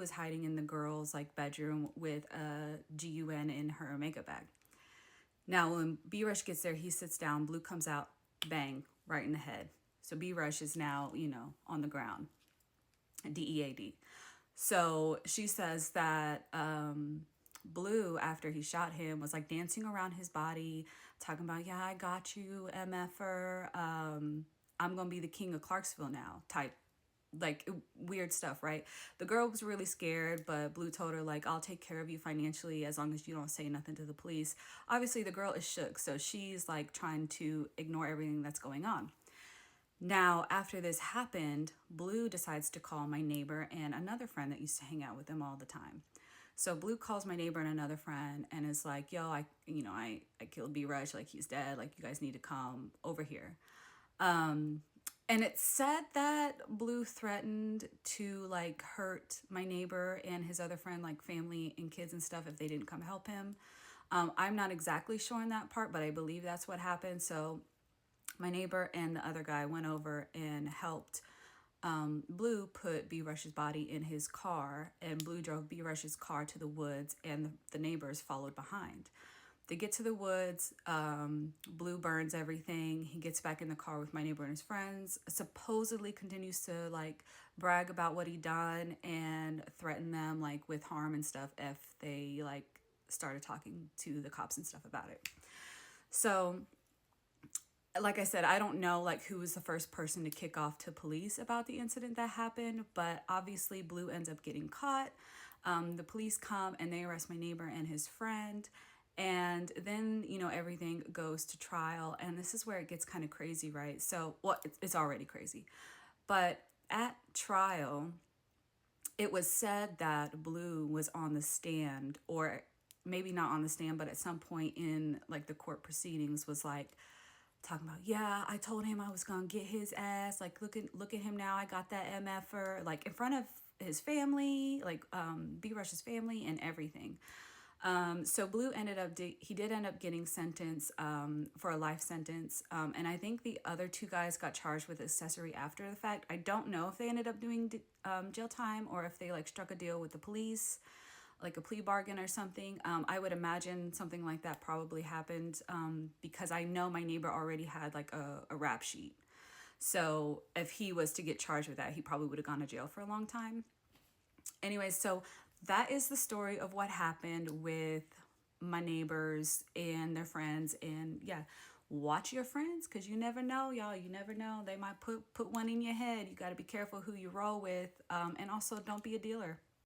was hiding in the girl's like bedroom with a GUN in her makeup bag. Now, when B Rush gets there, he sits down. Blue comes out, bang, right in the head. So B Rush is now, on the ground. DEAD. So she says that Blue, after he shot him, was like dancing around his body, talking about, yeah, I got you, MFer. I'm going to be the king of Clarksville now, type like weird stuff, right? The girl was really scared, but Blue told her like, I'll take care of you financially as long as you don't say nothing to the police. Obviously the girl is shook, so she's like trying to ignore everything that's going on. Now, after this happened, Blue decides to call my neighbor and another friend that used to hang out with him all the time. So Blue calls my neighbor and another friend and is like, yo, I killed B Rush, like he's dead, like you guys need to come over here. And it said that Blue threatened to like hurt my neighbor and his other friend, like family and kids and stuff, if they didn't come help him. I'm not exactly sure on that part, but I believe that's what happened. So my neighbor and the other guy went over and helped Blue put B Rush's body in his car, and Blue drove B Rush's car to the woods, and the neighbors followed behind. They get to the woods. Blue burns everything. He gets back in the car with my neighbor and his friends, supposedly continues to like brag about what he done and threaten them like with harm and stuff if they like started talking to the cops and stuff about it. So like I said, I don't know like who was the first person to kick off to police about the incident that happened, but obviously Blue ends up getting caught. The police come and they arrest my neighbor and his friend. And then, everything goes to trial. And this is where it gets kind of crazy, right? So, well, it's already crazy. But at trial, it was said that Blue was on the stand, or maybe not on the stand, but at some point in like the court proceedings was like, talking about, yeah, I told him I was gonna get his ass. Like, look at him now. I got that MFer, like in front of his family, like B Rush's family and everything. So Blue he did end up getting sentenced for a life sentence. And I think the other two guys got charged with accessory after the fact. I don't know if they ended up doing jail time or if they like struck a deal with the police, like a plea bargain or something. I would imagine something like that probably happened because I know my neighbor already had like a rap sheet. So if he was to get charged with that, he probably would have gone to jail for a long time. Anyways, so that is the story of what happened with my neighbors and their friends. And yeah, watch your friends because you never know, y'all. You never know. They might put one in your head. You got to be careful who you roll with. And also, don't be a dealer.